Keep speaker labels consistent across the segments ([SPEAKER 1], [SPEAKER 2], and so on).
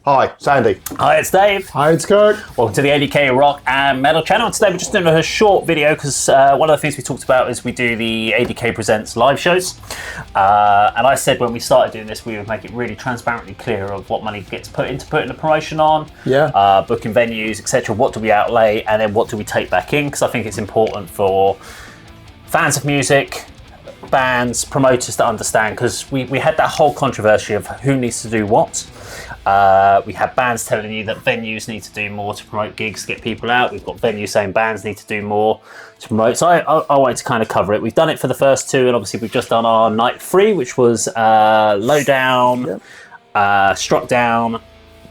[SPEAKER 1] Hi, Sandy.
[SPEAKER 2] Hi, it's Dave.
[SPEAKER 3] Hi, it's Kirk.
[SPEAKER 2] Welcome to the ADK Rock and Metal channel. Today we're just doing a short video because one of the things we talked about is we do the ADK Presents live shows. And I said when we started doing this, we would make it really transparently clear of what money gets put into putting the promotion on, booking venues, etc. What do we outlay, and then what do we take back in? Because I think it's important for fans of music, bands, promoters to understand, because we had that whole controversy of who needs to do what. We had bands telling you that venues need to do more to promote gigs, to get people out. We've got venues saying bands need to do more to promote. So I wanted to kind of cover it. We've done it for the first two, and obviously we've just done our night 3, which was Lowdown, Struck Down,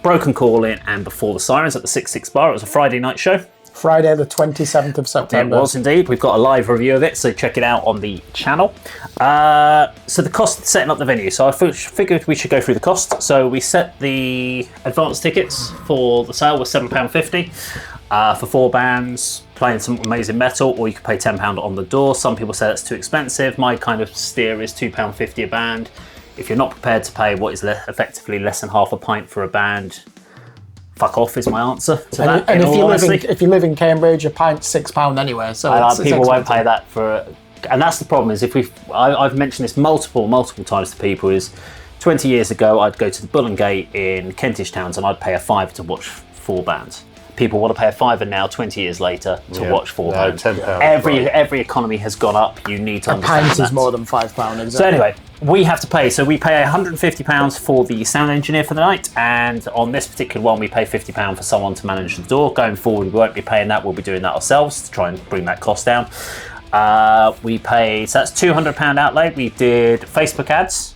[SPEAKER 2] Broken Calling, and Before the Sirens at the 66 Bar. It was a Friday night show.
[SPEAKER 3] Friday the 27th of September.
[SPEAKER 2] It was indeed. We've got a live review of it, so check it out on the channel. So the cost of setting up the venue. So I figured we should go through the cost. So we set the advance tickets for the sale was £7.50 for 4 bands playing some amazing metal, or you could pay £10 on the door. Some people say that's too expensive. My kind of steer is £2.50 a band. If you're not prepared to pay what is effectively less than half a pint for a band, fuck off is my answer to that.
[SPEAKER 3] And if you live in Cambridge, a pint's £6 anyway. So
[SPEAKER 2] people won't pay that for. And that's the problem. Is I've mentioned this multiple times to people. Is 20 years ago I'd go to the Bull and Gate in Kentish Towns and I'd pay a £5 to watch 4 bands. People want to pay a £5 now, 20 years later, to watch 4 bands.
[SPEAKER 1] £10.
[SPEAKER 2] Every economy has gone up. You need to understand
[SPEAKER 3] pint is more than £5. Exactly.
[SPEAKER 2] So anyway, we have to pay. So we pay £150 for the sound engineer for the night, and on this particular one, we pay £50 for someone to manage the door. Going forward, we won't be paying that. We'll be doing that ourselves to try and bring that cost down. We pay, so that's £200 outlay. We did Facebook ads,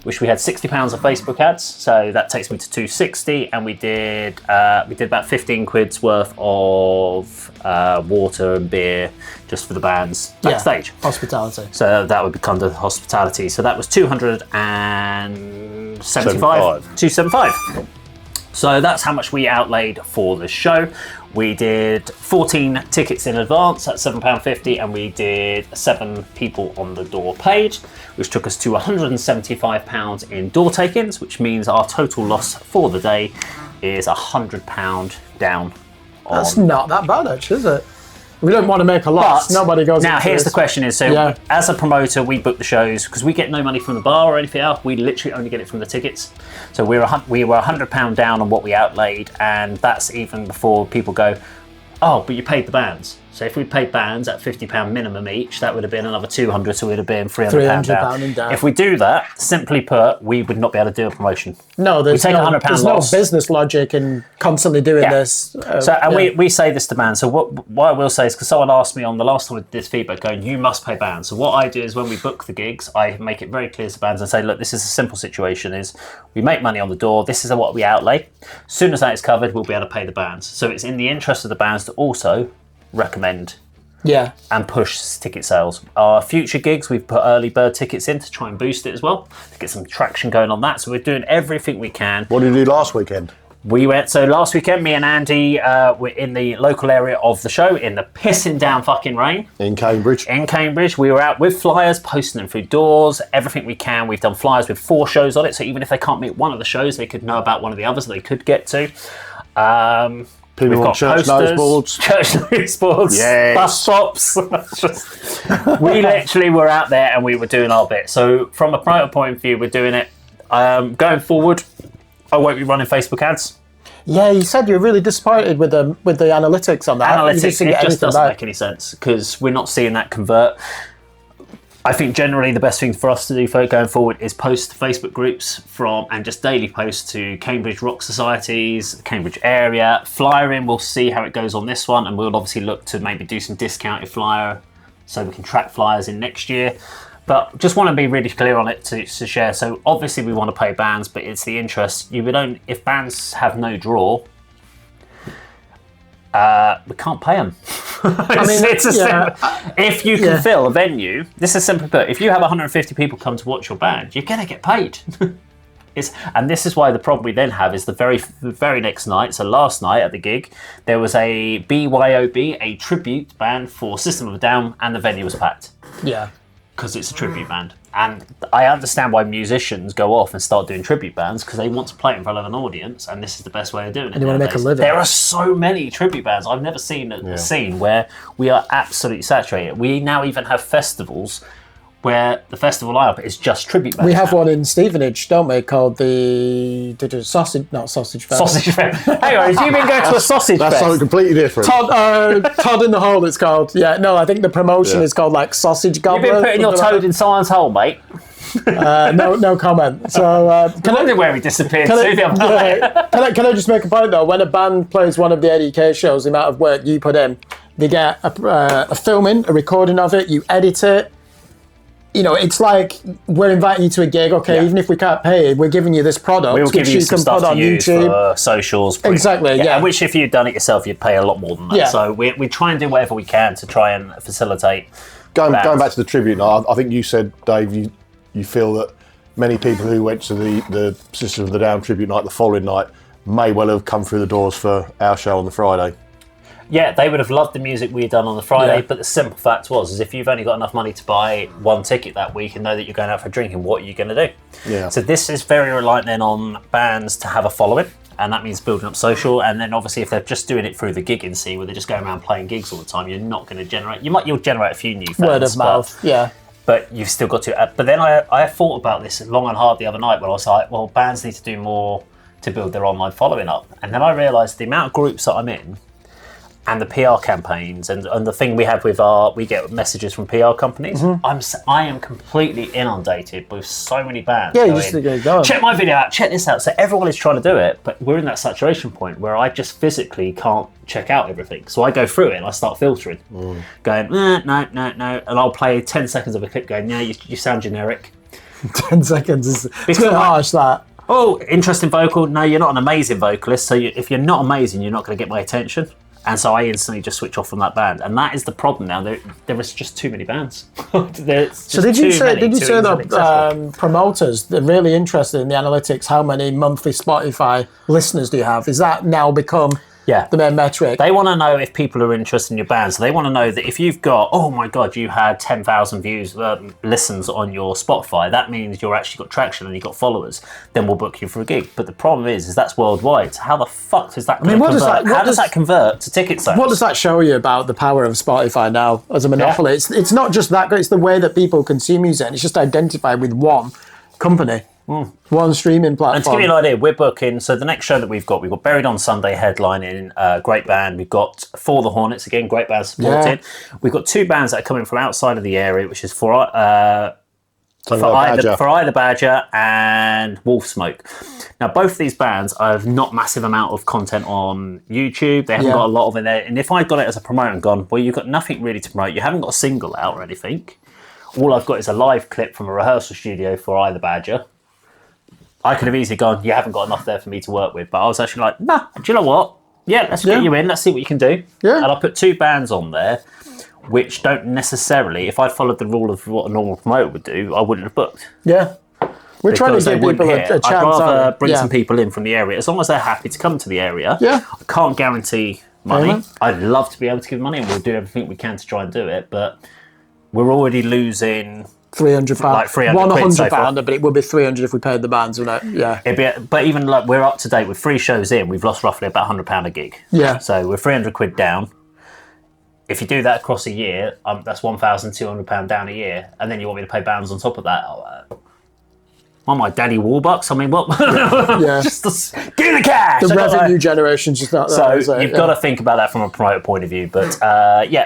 [SPEAKER 2] which we had £60 of Facebook ads, so that takes me to £260, and we did about 15 quid's worth of water and beer just for the bands backstage.
[SPEAKER 3] Hospitality.
[SPEAKER 2] So that would become the hospitality. So that was $275. So that's how much we outlaid for the show. We did 14 tickets in advance at £7.50, and we did 7 people on the door paid, which took us to £175 in door takings, which means our total loss for the day is £100 down.
[SPEAKER 3] That's not that bad, actually, is it? We don't want to make a loss.
[SPEAKER 2] But
[SPEAKER 3] nobody goes.
[SPEAKER 2] Now, here's the question: is as a promoter, we book the shows because we get no money from the bar or anything else. We literally only get it from the tickets. So we were £100 down on what we outlaid, and that's even before people go, "Oh, but you paid the bands." So if we paid bands at £50 minimum each, that would have been another £200, so it would have been £300 down. If we do that, simply put, we would not be able to do a promotion.
[SPEAKER 3] No, there's no business logic in constantly doing this.
[SPEAKER 2] We say this to bands. So what I will say is, because someone asked me on the last time with this feedback, going, you must pay bands. So what I do is when we book the gigs, I make it very clear to bands and say, look, this is a simple situation: is we make money on the door. This is what we outlay. As soon as that is covered, we'll be able to pay the bands. So it's in the interest of the bands to also recommend and push ticket sales. Our future gigs, we've put early bird tickets in to try and boost it as well, to get some traction going on that. So we're doing everything we can.
[SPEAKER 1] What did you do last weekend?
[SPEAKER 2] So last weekend, me and Andy were in the local area of the show in the pissing down fucking rain.
[SPEAKER 1] In Cambridge.
[SPEAKER 2] We were out with flyers, posting them through doors, everything we can. We've done flyers with 4 shows on it, so even if they can't meet one of the shows, they could know about one of the others that they could get to.
[SPEAKER 1] We've got church noseboards,
[SPEAKER 2] bus stops. We literally were out there and we were doing our bit. So from a promoter point of view, we're doing it. Going forward, I won't be running Facebook ads.
[SPEAKER 3] Yeah, you said you're really disappointed with the analytics on that.
[SPEAKER 2] It just doesn't make any sense because we're not seeing that convert. I think generally the best thing for us to do going forward is post Facebook groups and just daily posts to Cambridge Rock Societies, Cambridge area, flyer in. We'll see how it goes on this one, and we'll obviously look to maybe do some discounted flyer so we can track flyers in next year. But just want to be really clear on it to share. So obviously we want to pay bands, but it's the interest. If bands have no draw, we can't pay them. If you can fill a venue, this is simply put, if you have 150 people come to watch your band, you're going to get paid. And this is why the problem we then have is the very next night, so last night at the gig, there was a BYOB, a tribute band for System of a Down, and the venue was packed.
[SPEAKER 3] Yeah.
[SPEAKER 2] because it's a tribute band. And I understand why musicians go off and start doing tribute bands, because they want to play in front of an audience, and this is the best way of doing it.
[SPEAKER 3] And you want to make a living.
[SPEAKER 2] There are so many tribute bands. I've never seen a scene where we are absolutely saturated. We now even have festivals where the festival lineup is just tribute bands.
[SPEAKER 3] We have one in Stevenage, don't we, called the Sausage Fest.
[SPEAKER 2] Sausage Fest. Hang on, have you been going to a sausage
[SPEAKER 1] That's
[SPEAKER 2] fest?
[SPEAKER 1] something completely different.
[SPEAKER 3] Todd in the Hole, it's called. Yeah, no, I think the promotion is called like Sausage Gobbler.
[SPEAKER 2] You've been putting your toad in someone's hole, mate.
[SPEAKER 3] No comment. So
[SPEAKER 2] can I where he disappeared to the other night?
[SPEAKER 3] Can I just make a point though? When a band plays one of the ADK shows, the amount of work you put in, they get a filming, a recording of it, you edit it. You know, it's like we're inviting you to a gig. Okay, even if we can't pay, we're giving you this product,
[SPEAKER 2] we'll give
[SPEAKER 3] which
[SPEAKER 2] you some
[SPEAKER 3] can
[SPEAKER 2] stuff
[SPEAKER 3] put on
[SPEAKER 2] to use
[SPEAKER 3] YouTube.
[SPEAKER 2] For socials.
[SPEAKER 3] Exactly. Yeah.
[SPEAKER 2] Which, if you'd done it yourself, you'd pay a lot more than that.
[SPEAKER 3] Yeah.
[SPEAKER 2] So we try and do whatever we can to try and facilitate.
[SPEAKER 1] Going back to the tribute night, I think you said, Dave, you feel that many people who went to the Sisters of the Down tribute night the following night may well have come through the doors for our show on the Friday.
[SPEAKER 2] Yeah, they would have loved the music we had done on the Friday, but the simple fact was, is if you've only got enough money to buy one ticket that week and know that you're going out for drinking, what are you going to do?
[SPEAKER 1] Yeah.
[SPEAKER 2] So this is very reliant then on bands to have a following, and that means building up social. And then obviously if they're just doing it through the gigging scene, where they're just going around playing gigs all the time, you're not going to generate. You'll generate a few new fans.
[SPEAKER 3] Word of mouth. Yeah.
[SPEAKER 2] But you've still got to. But then I thought about this long and hard the other night, where I was like, well, bands need to do more to build their online following up. And then I realised the amount of groups that I'm in, and the PR campaigns, and the thing we have with we get messages from PR companies. I am completely inundated with so many bands.
[SPEAKER 3] Yeah, you just go.
[SPEAKER 2] Check my video out, check this out. So everyone is trying to do it, but we're in that saturation point where I just physically can't check out everything. So I go through it and I start filtering, going, no, and I'll play 10 seconds of a clip going, yeah, you sound generic.
[SPEAKER 3] 10 seconds is a bit harsh, that.
[SPEAKER 2] Oh, interesting vocal. No, you're not an amazing vocalist. So if you're not amazing, you're not going to get my attention. And so I instantly just switch off from that band, and that is the problem now. There is just too many bands.
[SPEAKER 3] So did you say that promoters, they're really interested in the analytics? How many monthly Spotify listeners do you have? Is that now become the main metric?
[SPEAKER 2] They want to know if people are interested in your band. So they want to know that if you've got, oh my God, you had 10,000 views, listens on your Spotify, that means you're actually got traction and you've got followers, then we'll book you for a gig. But the problem is that's worldwide. So how the fuck does that convert? How does that convert to ticket sales?
[SPEAKER 3] What does that show you about the power of Spotify now as a monopoly? Yeah. It's not just that, it's the way that people consume music, and it's just identified with one company. One streaming platform.
[SPEAKER 2] And to give you an idea, we're booking, so the next show that we've got Buried on Sunday headlining, great band. We've got For the Hornets, again, great band supported. Yeah. We've got two bands that are coming from outside of the area, which is For Eye the Badger and Wolf Smoke. Now, both of these bands have not massive amount of content on YouTube. They haven't got a lot of it there. And if I got it as a promoter and gone, well, you've got nothing really to promote. You haven't got a single out or anything. All I've got is a live clip from a rehearsal studio for Eye the Badger. I could have easily gone, you haven't got enough there for me to work with. But I was actually like, nah, do you know what? Yeah, let's get you in. Let's see what you can do.
[SPEAKER 3] Yeah.
[SPEAKER 2] And I put two bands on there, which don't necessarily, if I'd followed the rule of what a normal promoter would do, I wouldn't have booked.
[SPEAKER 3] Yeah. We're trying to give people a chance.
[SPEAKER 2] I'd rather bring some people in from the area, as long as they're happy to come to the area.
[SPEAKER 3] Yeah.
[SPEAKER 2] I can't guarantee money. I'd love to be able to give money, and we'll do everything we can to try and do it, but we're already losing
[SPEAKER 3] £300.
[SPEAKER 2] Like 300
[SPEAKER 3] £100, but it would be 300 if we paid the bands, wouldn't it? Yeah.
[SPEAKER 2] But even like we're up to date with 3 shows in, we've lost roughly about £100 a gig.
[SPEAKER 3] Yeah.
[SPEAKER 2] So we're £300 down. If you do that across a year, that's £1,200 down a year, and then you want me to pay bands on top of that. What am I, Danny Warbucks? I mean, what?
[SPEAKER 3] Yeah.
[SPEAKER 2] Just give the cash.
[SPEAKER 3] The revenue generation's just not there.
[SPEAKER 2] So you've got to think about that from a promoter point of view. But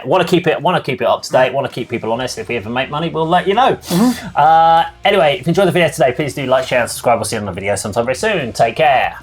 [SPEAKER 2] want to keep it up to date. Want to keep people honest. If we ever make money, we'll let you know. Anyway, if you enjoyed the video today, please do like, share, and subscribe. We'll see you on the video sometime very soon. Take care.